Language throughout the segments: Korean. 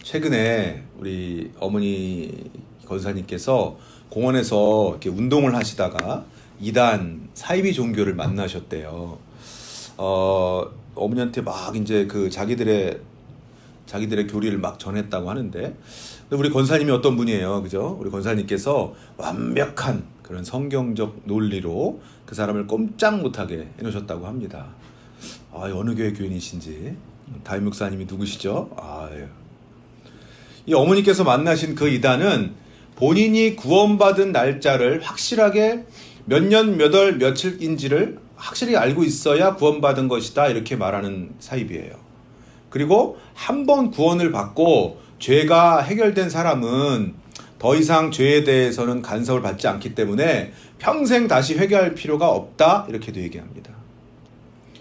최근에 우리 어머니 권사님께서 공원에서 이렇게 운동을 하시다가 이단 사이비 종교를 만나셨대요. 어머니한테 막 이제 그 자기들의 교리를 막 전했다고 하는데, 우리 권사님이 어떤 분이에요, 그죠? 우리 권사님께서 완벽한 그런 성경적 논리로 그 사람을 꼼짝 못하게 해놓으셨다고 합니다. 어느 교회 교인이신지, 다임 목사님이 누구시죠? 이 어머니께서 만나신 그 이단은 본인이 구원받은 날짜를 확실하게 몇 년, 몇 월, 며칠인지를 확실히 알고 있어야 구원받은 것이다, 이렇게 말하는 사입이에요. 그리고 한 번 구원을 받고 죄가 해결된 사람은 더 이상 죄에 대해서는 간섭을 받지 않기 때문에 평생 다시 회개할 필요가 없다, 이렇게도 얘기합니다.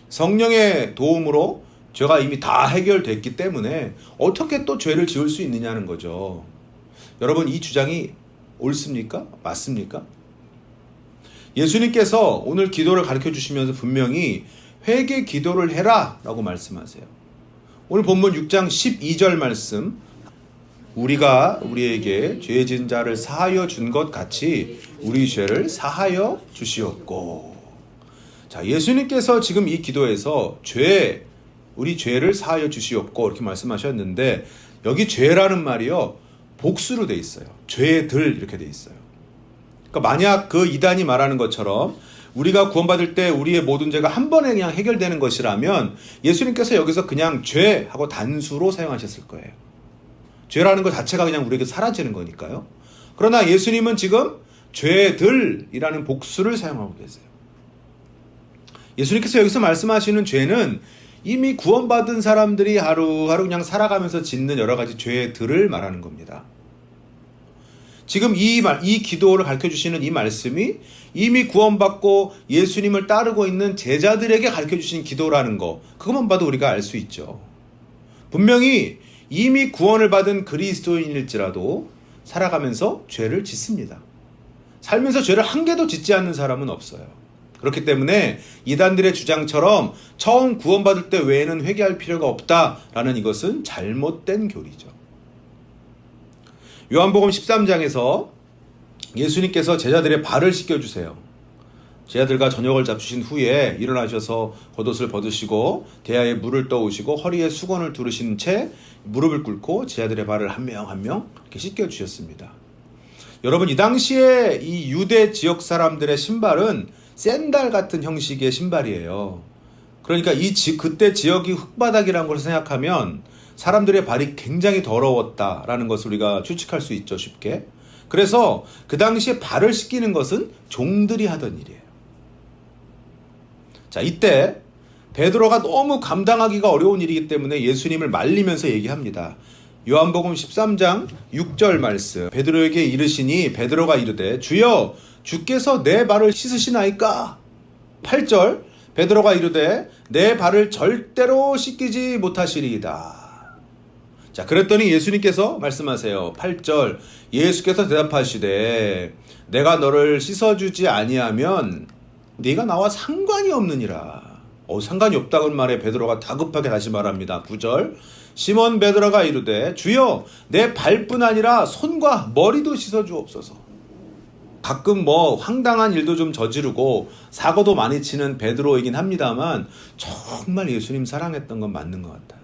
성령의 도움으로 죄가 이미 다 해결됐기 때문에 어떻게 또 죄를 지을 수 있느냐는 거죠. 여러분, 이 주장이 옳습니까? 맞습니까? 예수님께서 오늘 기도를 가르쳐 주시면서 분명히 회개 기도를 해라 라고 말씀하세요. 오늘 본문 6장 12절 말씀, 우리가 우리에게 죄 지은 자를 사하여 준 것 같이 우리 죄를 사하여 주시옵고. 자, 예수님께서 지금 이 기도에서 우리 죄를 사하여 주시옵고 이렇게 말씀하셨는데, 여기 죄라는 말이요, 복수로 돼 있어요. 죄들 이렇게 돼 있어요. 그러니까 만약 그 이단이 말하는 것처럼 우리가 구원받을 때 우리의 모든 죄가 한 번에 그냥 해결되는 것이라면 예수님께서 여기서 그냥 죄하고 단수로 사용하셨을 거예요. 죄라는 것 자체가 그냥 우리에게 사라지는 거니까요. 그러나 예수님은 지금 죄들이라는 복수를 사용하고 계세요. 예수님께서 여기서 말씀하시는 죄는 이미 구원받은 사람들이 하루하루 그냥 살아가면서 짓는 여러 가지 죄들을 말하는 겁니다. 지금 이 기도를 가르쳐 주시는 이 말씀이 이미 구원받고 예수님을 따르고 있는 제자들에게 가르쳐 주신 기도라는 거, 그것만 봐도 우리가 알 수 있죠. 분명히 이미 구원을 받은 그리스도인일지라도 살아가면서 죄를 짓습니다. 살면서 죄를 한 개도 짓지 않는 사람은 없어요. 그렇기 때문에 이단들의 주장처럼 처음 구원받을 때 외에는 회개할 필요가 없다라는 이것은 잘못된 교리죠. 요한복음 13장에서 예수님께서 제자들의 발을 씻겨주세요. 제자들과 저녁을 잡수신 후에 일어나셔서 겉옷을 벗으시고 대야에 물을 떠오시고 허리에 수건을 두르신 채 무릎을 꿇고 제자들의 발을 한 명 한 명 이렇게 씻겨주셨습니다. 여러분, 이 당시에 이 유대 지역 사람들의 신발은 샌들 같은 형식의 신발이에요. 그러니까 그때 지역이 흙바닥이라는 걸 생각하면 사람들의 발이 굉장히 더러웠다라는 것을 우리가 추측할 수 있죠, 쉽게. 그래서 그 당시에 발을 씻기는 것은 종들이 하던 일이에요. 자, 이때 베드로가 너무 감당하기가 어려운 일이기 때문에 예수님을 말리면서 얘기합니다. 요한복음 13장 6절 말씀, 베드로에게 이르시니 베드로가 이르되 주여 주께서 내 발을 씻으시나이까? 8절, 베드로가 이르되 내 발을 절대로 씻기지 못하시리이다. 자, 그랬더니 예수님께서 말씀하세요. 8절, 예수께서 대답하시되 내가 너를 씻어주지 아니하면 네가 나와 상관이 없느니라. 상관이 없다는 말에 베드로가 다급하게 다시 말합니다. 9절, 시몬 베드로가 이르되 주여 내 발뿐 아니라 손과 머리도 씻어주옵소서. 가끔 황당한 일도 좀 저지르고 사고도 많이 치는 베드로이긴 합니다만 정말 예수님 사랑했던 건 맞는 것 같아요.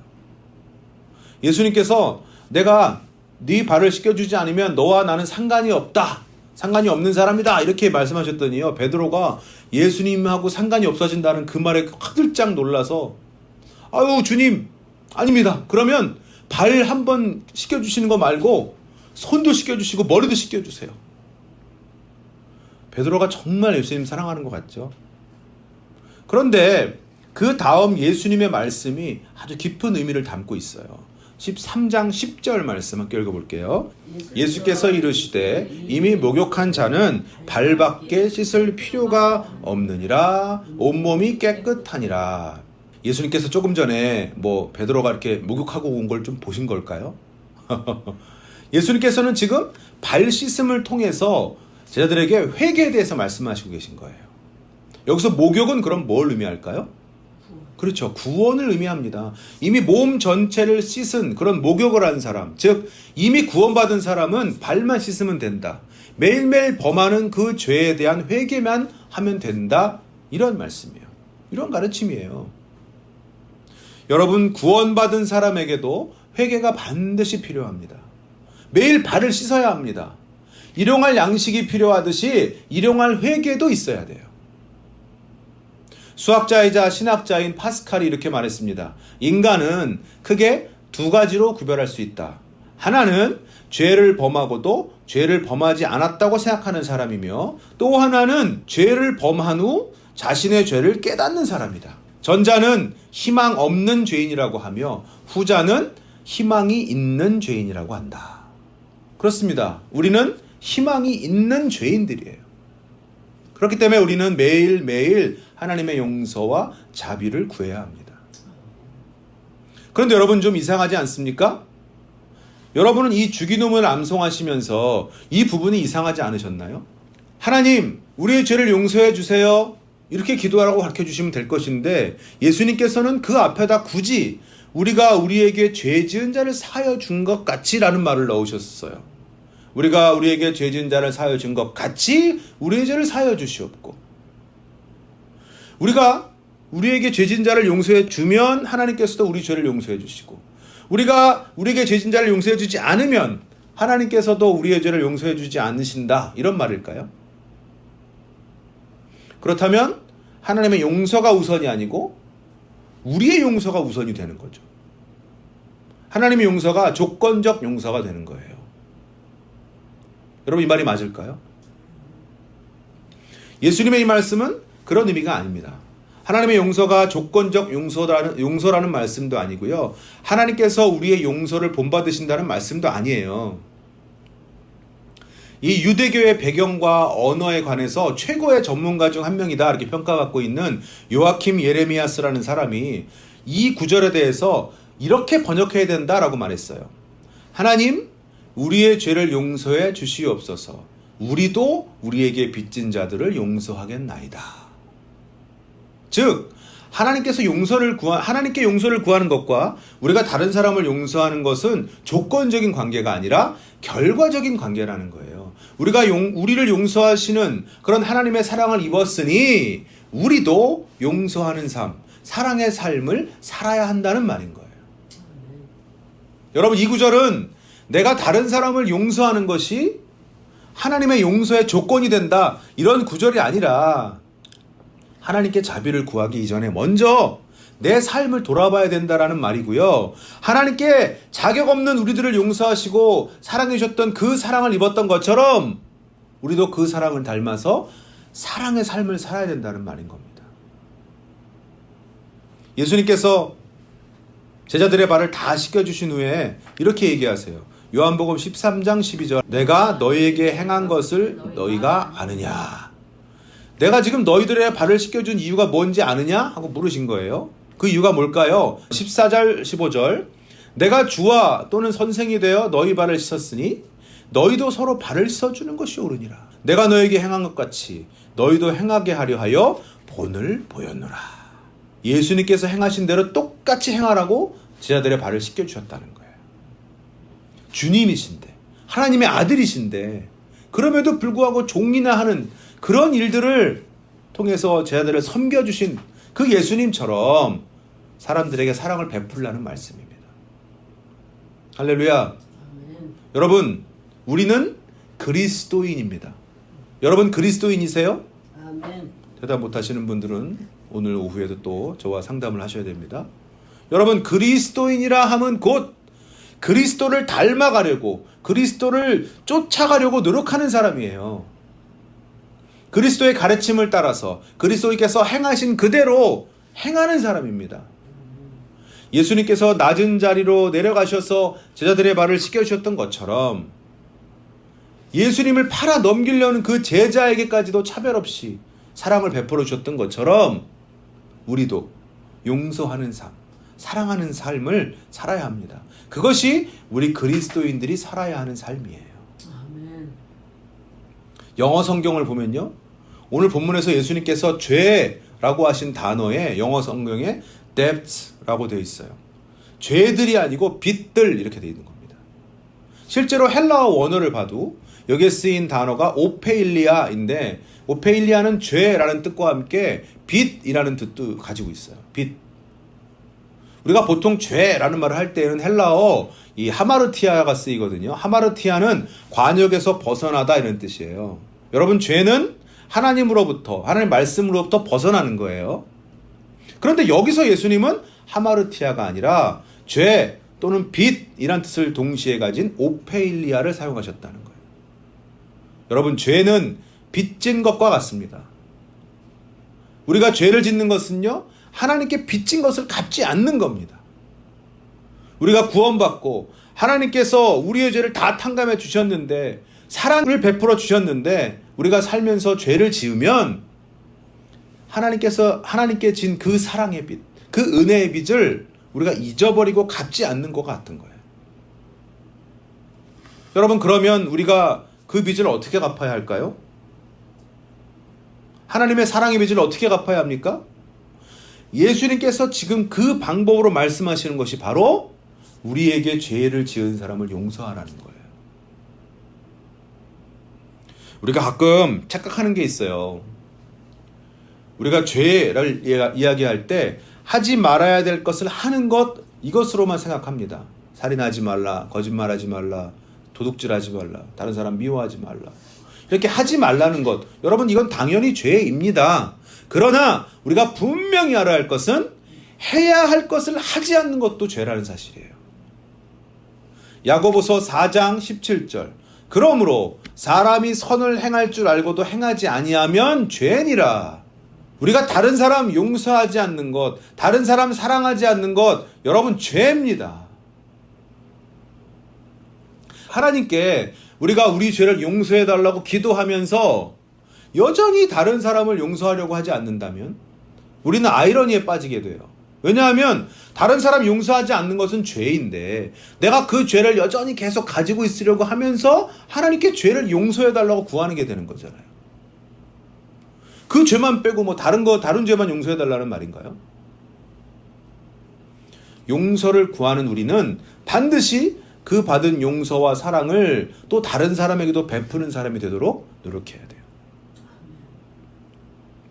예수님께서 내가 네 발을 씻겨주지 않으면 너와 나는 상관이 없다, 상관이 없는 사람이다, 이렇게 말씀하셨더니요, 베드로가 예수님하고 상관이 없어진다는 그 말에 화들짝 놀라서 아유 주님, 아닙니다. 그러면 발 한번 씻겨주시는 거 말고 손도 씻겨주시고 머리도 씻겨주세요. 베드로가 정말 예수님 사랑하는 것 같죠. 그런데 그 다음 예수님의 말씀이 아주 깊은 의미를 담고 있어요. 13장 10절 말씀 함께 읽어볼게요. 예수께서 이르시되 이미 목욕한 자는 발밖에 씻을 필요가 없느니라 온몸이 깨끗하니라. 예수님께서 조금 전에 베드로가 이렇게 목욕하고 온 걸 좀 보신 걸까요? 예수님께서는 지금 발 씻음을 통해서 제자들에게 회개에 대해서 말씀하시고 계신 거예요. 여기서 목욕은 그럼 뭘 의미할까요? 그렇죠. 구원을 의미합니다. 이미 몸 전체를 씻은 그런 목욕을 한 사람, 즉 이미 구원받은 사람은 발만 씻으면 된다. 매일매일 범하는 그 죄에 대한 회개만 하면 된다. 이런 말씀이에요. 이런 가르침이에요. 여러분, 구원받은 사람에게도 회개가 반드시 필요합니다. 매일 발을 씻어야 합니다. 일용할 양식이 필요하듯이 일용할 회개도 있어야 돼요. 수학자이자 신학자인 파스칼이 이렇게 말했습니다. 인간은 크게 두 가지로 구별할 수 있다. 하나는 죄를 범하고도 죄를 범하지 않았다고 생각하는 사람이며, 또 하나는 죄를 범한 후 자신의 죄를 깨닫는 사람이다. 전자는 희망 없는 죄인이라고 하며 후자는 희망이 있는 죄인이라고 한다. 그렇습니다. 우리는 희망이 있는 죄인들이에요. 그렇기 때문에 우리는 매일매일 하나님의 용서와 자비를 구해야 합니다. 그런데 여러분, 좀 이상하지 않습니까? 여러분은 이 주기도문을 암송하시면서 이 부분이 이상하지 않으셨나요? 하나님, 우리의 죄를 용서해 주세요. 이렇게 기도하라고 가르쳐 주시면 될 것인데, 예수님께서는 그 앞에다 굳이 우리가 우리에게 죄 지은 자를 사하여 준 것 같이 라는 말을 넣으셨어요. 우리가 우리에게 죄 지은 자를 사하여 준 것 같이 우리의 죄를 사하여 주시옵고, 우리가 우리에게 죄 지은 자를 용서해 주면 하나님께서도 우리 죄를 용서해 주시고, 우리가 우리에게 죄 지은 자를 용서해 주지 않으면 하나님께서도 우리의 죄를 용서해 주지 않으신다. 이런 말일까요? 그렇다면 하나님의 용서가 우선이 아니고 우리의 용서가 우선이 되는 거죠. 하나님의 용서가 조건적 용서가 되는 거예요. 여러분, 이 말이 맞을까요? 예수님의 이 말씀은 그런 의미가 아닙니다. 하나님의 용서가 조건적 용서라는 말씀도 아니고요. 하나님께서 우리의 용서를 본받으신다는 말씀도 아니에요. 이 유대교의 배경과 언어에 관해서 최고의 전문가 중 한 명이다 이렇게 평가받고 있는 요아킴 예레미야스라는 사람이 이 구절에 대해서 이렇게 번역해야 된다라고 말했어요. 하나님, 우리의 죄를 용서해 주시옵소서. 우리도 우리에게 빚진 자들을 용서하겠나이다. 즉, 하나님께 용서를 구하는 것과 우리가 다른 사람을 용서하는 것은 조건적인 관계가 아니라 결과적인 관계라는 거예요. 우리를 용서하시는 그런 하나님의 사랑을 입었으니 우리도 용서하는 삶, 사랑의 삶을 살아야 한다는 말인 거예요. 여러분, 이 구절은 내가 다른 사람을 용서하는 것이 하나님의 용서의 조건이 된다, 이런 구절이 아니라 하나님께 자비를 구하기 이전에 먼저 내 삶을 돌아봐야 된다라는 말이고요. 하나님께 자격 없는 우리들을 용서하시고 사랑해 주셨던 그 사랑을 입었던 것처럼 우리도 그 사랑을 닮아서 사랑의 삶을 살아야 된다는 말인 겁니다. 예수님께서 제자들의 발을 다 씻겨주신 후에 이렇게 얘기하세요. 요한복음 13장 12절, 내가 너희에게 행한 것을 너희가 아느냐. 내가 지금 너희들의 발을 씻겨준 이유가 뭔지 아느냐? 하고 물으신 거예요. 그 이유가 뭘까요? 14절 15절, 내가 주와 또는 선생이 되어 너희 발을 씻었으니 너희도 서로 발을 씻어주는 것이 옳으니라. 내가 너에게 행한 것 같이 너희도 행하게 하려 하여 본을 보였노라. 예수님께서 행하신 대로 똑같이 행하라고 제자들의 발을 씻겨주셨다는 거예요. 주님이신데, 하나님의 아들이신데, 그럼에도 불구하고 종이나 하는 그런 일들을 통해서 제자들을 섬겨주신 그 예수님처럼 사람들에게 사랑을 베풀라는 말씀입니다. 할렐루야. 아멘. 여러분, 우리는 그리스도인입니다. 여러분, 그리스도인이세요? 아멘. 대답 못하시는 분들은 오늘 오후에도 또 저와 상담을 하셔야 됩니다. 여러분, 그리스도인이라 함은 곧 그리스도를 닮아가려고, 그리스도를 쫓아가려고 노력하는 사람이에요. 그리스도의 가르침을 따라서 그리스도께서 행하신 그대로 행하는 사람입니다. 예수님께서 낮은 자리로 내려가셔서 제자들의 발을 씻겨주셨던 것처럼 예수님을 팔아 넘기려는 그 제자에게까지도 차별 없이 사랑을 베풀어 주셨던 것처럼 우리도 용서하는 삶, 사랑하는 삶을 살아야 합니다. 그것이 우리 그리스도인들이 살아야 하는 삶이에요. 아멘. 영어 성경을 보면요, 오늘 본문에서 예수님께서 죄라고 하신 단어에 영어 성경에 debts라고 되어 있어요. 죄들이 아니고 빚들 이렇게 되어 있는 겁니다. 실제로 헬라어 원어를 봐도 여기에 쓰인 단어가 오페일리아인데 오페일리아는 죄라는 뜻과 함께 빚이라는 뜻도 가지고 있어요. 빚. 우리가 보통 죄라는 말을 할 때는 헬라어 이 하마르티아가 쓰이거든요. 하마르티아는 관역에서 벗어나다 이런 뜻이에요. 여러분, 죄는 하나님으로부터, 하나님 말씀으로부터 벗어나는 거예요. 그런데 여기서 예수님은 하마르티아가 아니라 죄 또는 빚이란 뜻을 동시에 가진 오페일리아를 사용하셨다는 거예요. 여러분, 죄는 빚진 것과 같습니다. 우리가 죄를 짓는 것은요, 하나님께 빚진 것을 갚지 않는 겁니다. 우리가 구원받고 하나님께서 우리의 죄를 다 탕감해 주셨는데, 사랑을 베풀어 주셨는데 우리가 살면서 죄를 지으면 하나님께 진 그 사랑의 빚, 그 은혜의 빚을 우리가 잊어버리고 갚지 않는 것 같은 거예요. 여러분, 그러면 우리가 그 빚을 어떻게 갚아야 할까요? 하나님의 사랑의 빚을 어떻게 갚아야 합니까? 예수님께서 지금 그 방법으로 말씀하시는 것이 바로 우리에게 죄를 지은 사람을 용서하라는 거예요. 우리가 가끔 착각하는 게 있어요. 우리가 죄를 이야기할 때 하지 말아야 될 것을 하는 것, 이것으로만 생각합니다. 살인하지 말라, 거짓말하지 말라, 도둑질하지 말라, 다른 사람 미워하지 말라. 이렇게 하지 말라는 것, 여러분, 이건 당연히 죄입니다. 그러나 우리가 분명히 알아야 할 것은 해야 할 것을 하지 않는 것도 죄라는 사실이에요. 야고보서 4장 17절. 그러므로 사람이 선을 행할 줄 알고도 행하지 아니하면 죄니라. 우리가 다른 사람 용서하지 않는 것, 다른 사람 사랑하지 않는 것, 여러분, 죄입니다. 하나님께 우리가 우리 죄를 용서해달라고 기도하면서 여전히 다른 사람을 용서하려고 하지 않는다면 우리는 아이러니에 빠지게 돼요. 왜냐하면 다른 사람 용서하지 않는 것은 죄인데 내가 그 죄를 여전히 계속 가지고 있으려고 하면서 하나님께 죄를 용서해달라고 구하는 게 되는 거잖아요. 그 죄만 빼고 뭐 다른 죄만 용서해달라는 말인가요? 용서를 구하는 우리는 반드시 그 받은 용서와 사랑을 또 다른 사람에게도 베푸는 사람이 되도록 노력해야 돼요.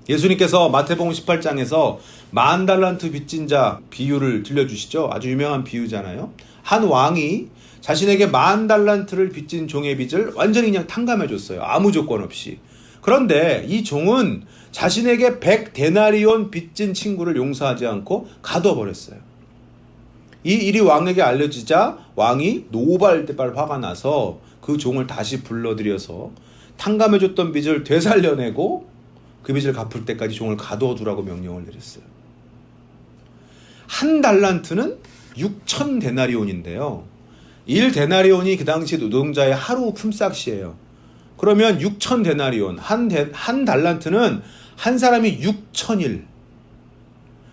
예수님께서 마태복음 18장에서 10,000달란트 빚진 자 비유를 들려주시죠. 아주 유명한 비유잖아요. 한 왕이 자신에게 10,000달란트를 빚진 종의 빚을 완전히 그냥 탕감해줬어요. 아무 조건 없이. 그런데 이 종은 자신에게 100데나리온 빚진 친구를 용서하지 않고 가둬버렸어요. 이 일이 왕에게 알려지자 왕이 노발대발 화가 나서 그 종을 다시 불러들여서 탕감해줬던 빚을 되살려내고 그 빚을 갚을 때까지 종을 가둬두라고 명령을 내렸어요. 한 달란트는 6,000데나리온인데요. 1데나리온이 그 당시 노동자의 하루 품삯이에요. 그러면 6,000데나리온, 한 달란트는 한 사람이 6,000일,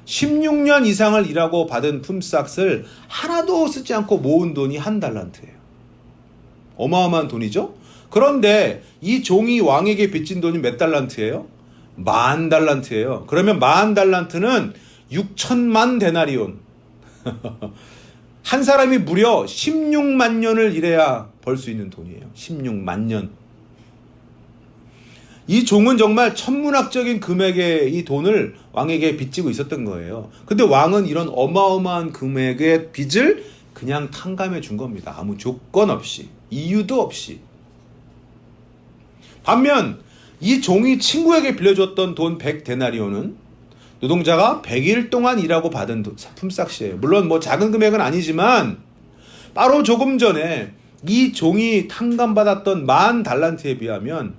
16년 이상을 일하고 받은 품삯을 하나도 쓰지 않고 모은 돈이 한 달란트예요. 어마어마한 돈이죠? 그런데 이 종이 왕에게 빚진 돈이 몇 달란트예요? 10,000달란트예요. 그러면 10,000달란트는 6천만 데나리온. 한 사람이 무려 16만 년을 일해야 벌 수 있는 돈이에요. 16만 년. 이 종은 정말 천문학적인 금액의 이 돈을 왕에게 빚지고 있었던 거예요. 근데 왕은 이런 어마어마한 금액의 빚을 그냥 탕감해 준 겁니다. 아무 조건 없이, 이유도 없이. 반면 이 종이 친구에게 빌려줬던 돈 100데나리온은 노동자가 100일 동안 일하고 받은 품삯이에요. 물론 뭐 작은 금액은 아니지만 바로 조금 전에 이 종이 탕감받았던 10,000달란트에 비하면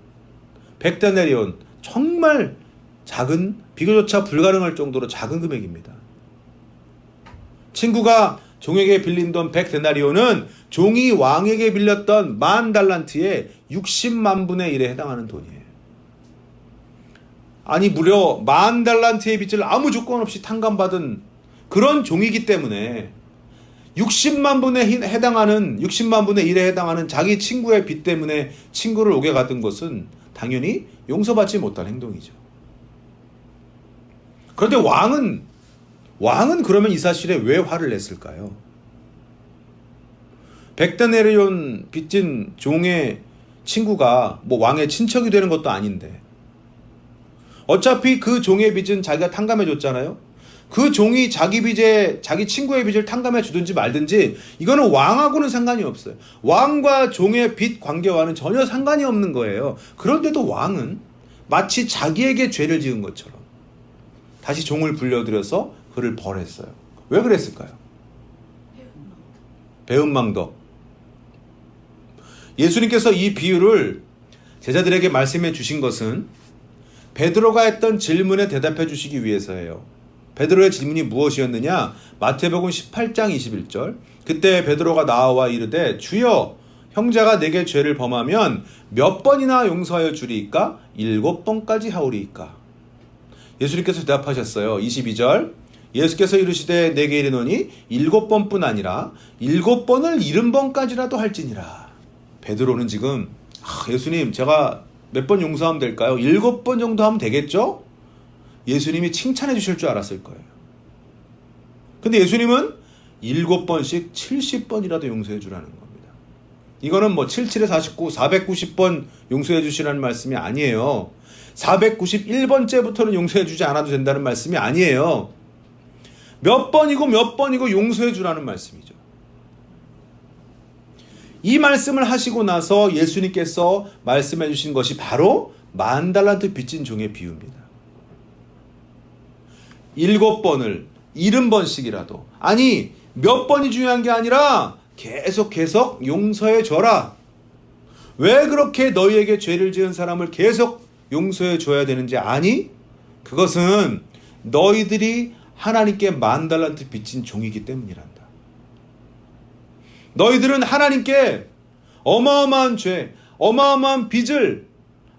100데나리온, 정말 작은, 비교조차 불가능할 정도로 작은 금액입니다. 친구가 종에게 빌린 돈 100데나리온은 종이 왕에게 빌렸던 10,000달란트의 60만 분의 1에 해당하는 돈이에요. 아니, 무려 10,000달란트의 빚을 아무 조건 없이 탕감받은 그런 종이기 때문에 60만 분에 해당하는, 60만 분의 1에 해당하는 자기 친구의 빚 때문에 친구를 옥에 가둔 것은 당연히 용서받지 못한 행동이죠. 그런데 왕은 왕은 그러면 이 사실에 왜 화를 냈을까요? 백데나리온 빚진 종의 친구가 뭐 왕의 친척이 되는 것도 아닌데 어차피 그 종의 빚은 자기가 탕감해 줬잖아요. 그 종이 자기 친구의 빚을 탕감해 주든지 말든지 이거는 왕하고는 상관이 없어요. 왕과 종의 빚 관계와는 전혀 상관이 없는 거예요. 그런데도 왕은 마치 자기에게 죄를 지은 것처럼 다시 종을 불려들여서 그를 벌했어요. 왜 그랬을까요? 배은망덕. 예수님께서 이 비유를 제자들에게 말씀해 주신 것은 베드로가 했던 질문에 대답해 주시기 위해서예요. 베드로의 질문이 무엇이었느냐? 마태복음 18장 21절. 그때 베드로가 나와 이르되 주여 형제가 내게 죄를 범하면 몇 번이나 용서하여 주리이까? 7번까지 하오리이까? 예수님께서 대답하셨어요. 22절. 예수께서 이르시되 내게 이르노니 7번뿐 아니라 7번을 70번까지라도 할지니라. 베드로는 지금 예수님 제가 몇 번 용서하면 될까요? 7번 정도 하면 되겠죠? 예수님이 칭찬해 주실 줄 알았을 거예요. 근데 예수님은 7번씩 70번이라도 용서해 주라는 겁니다. 이거는 뭐 77에 49, 490번 용서해 주시라는 말씀이 아니에요. 491번째부터는 용서해 주지 않아도 된다는 말씀이 아니에요. 몇 번이고 용서해 주라는 말씀이죠. 이 말씀을 하시고 나서 예수님께서 말씀해 주신 것이 바로 10,000달란트 빚진 종의 비유입니다. 7번을 70번씩이라도 아니 몇 번이 중요한 게 아니라 계속 용서해 줘라. 왜 그렇게 너희에게 죄를 지은 사람을 계속 용서해 줘야 되는지 아니? 그것은 너희들이 하나님께 10,000달란트 빚진 종이기 때문이란다. 너희들은 하나님께 어마어마한 죄, 어마어마한 빚을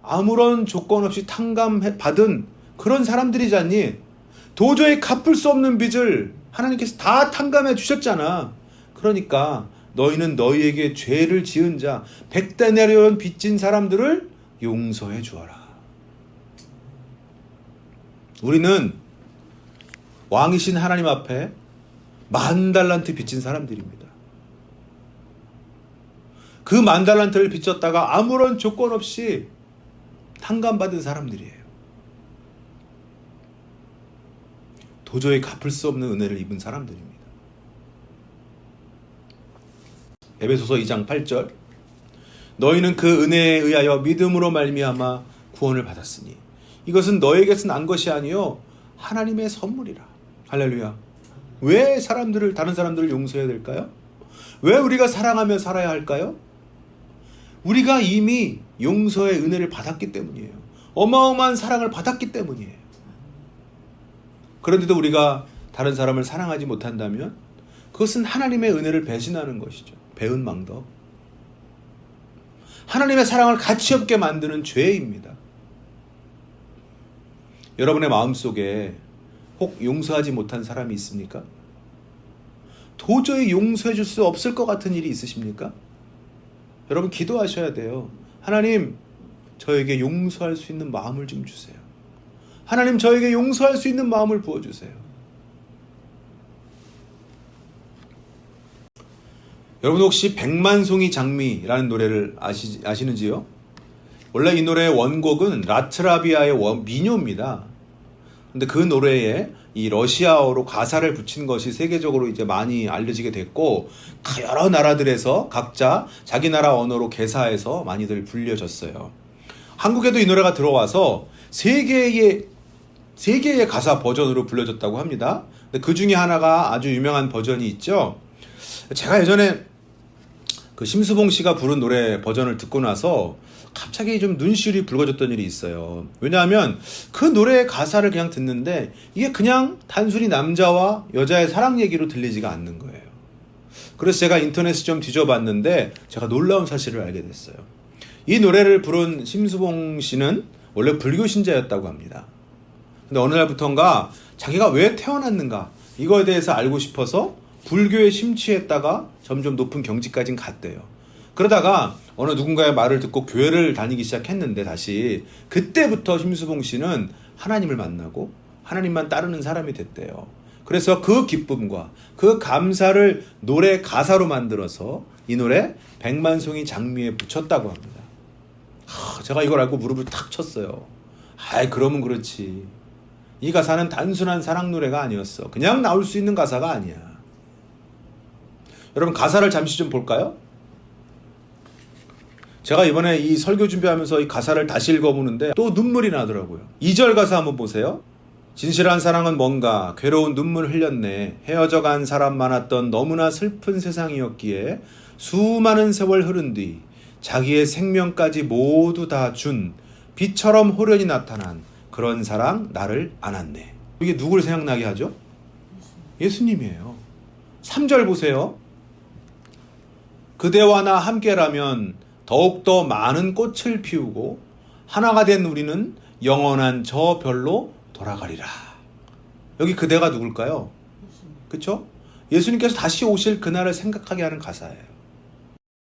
아무런 조건 없이 탕감받은 그런 사람들이잖니. 도저히 갚을 수 없는 빚을 하나님께서 다 탕감해 주셨잖아. 그러니까 너희는 너희에게 죄를 지은 자, 백데나리온 빚진 사람들을 용서해 주어라. 우리는 왕이신 하나님 앞에 10,000달란트 빚진 사람들입니다. 그 10,000달란트를 빚졌다가 아무런 조건 없이 탕감받은 사람들이에요. 도저히 갚을 수 없는 은혜를 입은 사람들입니다. 에베소서 2장 8절. 너희는 그 은혜에 의하여 믿음으로 말미암아 구원을 받았으니 이것은 너에게서 난 것이 아니요 하나님의 선물이라. 할렐루야. 왜 다른 사람들을 용서해야 될까요? 왜 우리가 사랑하며 살아야 할까요? 우리가 이미 용서의 은혜를 받았기 때문이에요. 어마어마한 사랑을 받았기 때문이에요. 그런데도 우리가 다른 사람을 사랑하지 못한다면 그것은 하나님의 은혜를 배신하는 것이죠. 배은망덕. 하나님의 사랑을 가치없게 만드는 죄입니다. 여러분의 마음속에 혹 용서하지 못한 사람이 있습니까? 도저히 용서해 줄 수 없을 것 같은 일이 있으십니까? 여러분 기도하셔야 돼요. 하나님, 저에게 용서할 수 있는 마음을 좀 주세요. 하나님, 저에게 용서할 수 있는 마음을 부어주세요. 여러분 혹시 백만송이 장미라는 노래를 아시는지요? 원래 이 노래의 원곡은 라트라비아의 민요입니다. 근데 그 노래에 이 러시아어로 가사를 붙인 것이 세계적으로 이제 많이 알려지게 됐고 여러 나라들에서 각자 자기 나라 언어로 개사해서 많이들 불려졌어요. 한국에도 이 노래가 들어와서 세 개의 가사 버전으로 불려졌다고 합니다. 근데 그 중에 하나가 아주 유명한 버전이 있죠. 제가 예전에 그 심수봉 씨가 부른 노래 버전을 듣고 나서 갑자기 좀 눈시울이 붉어졌던 일이 있어요. 왜냐하면 그 노래의 가사를 그냥 듣는데 이게 그냥 단순히 남자와 여자의 사랑 얘기로 들리지가 않는 거예요. 그래서 제가 인터넷을 좀 뒤져봤는데 제가 놀라운 사실을 알게 됐어요. 이 노래를 부른 심수봉 씨는 원래 불교 신자였다고 합니다. 근데 어느 날부터인가 자기가 왜 태어났는가 이거에 대해서 알고 싶어서 불교에 심취했다가 점점 높은 경지까지 갔대요. 그러다가 어느 누군가의 말을 듣고 교회를 다니기 시작했는데 다시 그때부터 심수봉 씨는 하나님을 만나고 하나님만 따르는 사람이 됐대요. 그래서 그 기쁨과 그 감사를 노래 가사로 만들어서 이 노래 백만송이 장미에 붙였다고 합니다. 제가 이걸 알고 무릎을 탁 쳤어요. 그러면 그렇지. 이 가사는 단순한 사랑 노래가 아니었어. 그냥 나올 수 있는 가사가 아니야. 여러분, 가사를 잠시 좀 볼까요? 제가 이번에 이 설교 준비하면서 이 가사를 다시 읽어보는데 또 눈물이 나더라고요. 2절 가사 한번 보세요. 진실한 사랑은 뭔가 괴로운 눈물 흘렸네. 헤어져 간 사람 많았던 너무나 슬픈 세상이었기에 수많은 세월 흐른 뒤 자기의 생명까지 모두 다 준 빛처럼 호련히 나타난 그런 사랑 나를 안았네. 이게 누굴 생각나게 하죠? 예수님이에요. 3절 보세요. 그대와 나 함께라면 더욱더 많은 꽃을 피우고 하나가 된 우리는 영원한 저 별로 돌아가리라. 여기 그대가 누굴까요? 그렇죠? 예수님께서 다시 오실 그날을 생각하게 하는 가사예요.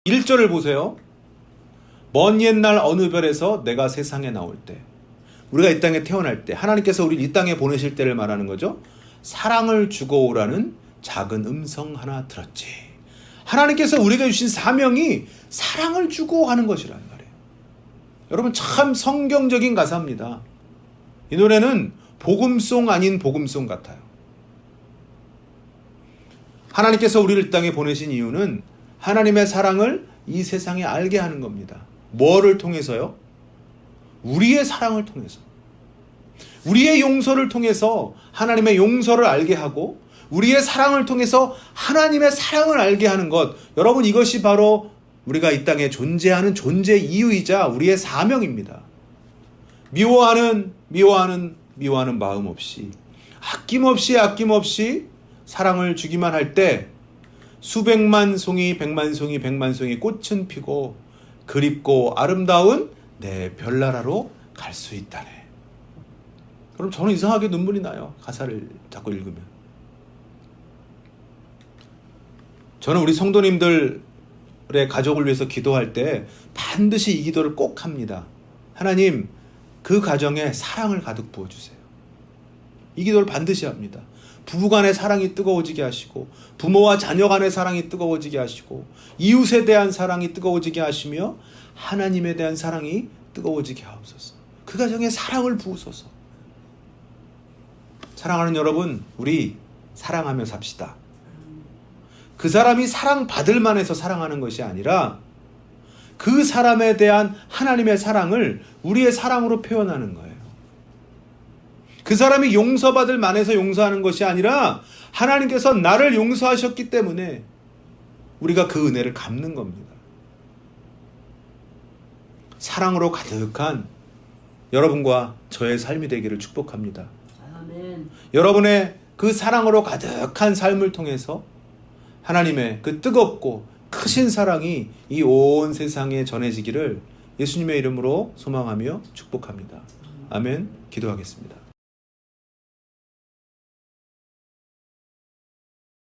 1절을 보세요. 먼 옛날 어느 별에서 내가 세상에 나올 때, 우리가 이 땅에 태어날 때 하나님께서 우리를 이 땅에 보내실 때를 말하는 거죠. 사랑을 주고 오라는 작은 음성 하나 들었지. 하나님께서 우리에게 주신 사명이 사랑을 주고 하는 것이라는 말이에요. 여러분, 참 성경적인 가사입니다. 이 노래는 복음송 아닌 복음송 같아요. 하나님께서 우리를 이 땅에 보내신 이유는 하나님의 사랑을 이 세상에 알게 하는 겁니다. 뭐를 통해서요? 우리의 사랑을 통해서. 우리의 용서를 통해서 하나님의 용서를 알게 하고, 우리의 사랑을 통해서 하나님의 사랑을 알게 하는 것. 여러분, 이것이 바로 우리가 이 땅에 존재하는 존재 이유이자 우리의 사명입니다. 미워하는 마음 없이, 아낌없이 사랑을 주기만 할 때 수백만 송이 백만송이 꽃은 피고 그립고 아름다운 내 별나라로 갈 수 있다네. 그럼 저는 이상하게 눈물이 나요. 가사를 자꾸 읽으면. 저는 우리 성도님들의 가족을 위해서 기도할 때 반드시 이 기도를 꼭 합니다. 하나님, 그 가정에 사랑을 가득 부어주세요. 이 기도를 반드시 합니다. 부부간의 사랑이 뜨거워지게 하시고, 부모와 자녀 간의 사랑이 뜨거워지게 하시고, 이웃에 대한 사랑이 뜨거워지게 하시며, 하나님에 대한 사랑이 뜨거워지게 하옵소서. 그 가정에 사랑을 부으소서. 사랑하는 여러분, 우리 사랑하며 삽시다. 그 사람이 사랑받을 만해서 사랑하는 것이 아니라 그 사람에 대한 하나님의 사랑을 우리의 사랑으로 표현하는 거예요. 그 사람이 용서받을 만해서 용서하는 것이 아니라 하나님께서 나를 용서하셨기 때문에 우리가 그 은혜를 갚는 겁니다. 사랑으로 가득한 여러분과 저의 삶이 되기를 축복합니다. 아멘. 여러분의 그 사랑으로 가득한 삶을 통해서 하나님의 그 뜨겁고 크신 사랑이 이 온 세상에 전해지기를 예수님의 이름으로 소망하며 축복합니다. 아멘. 기도하겠습니다.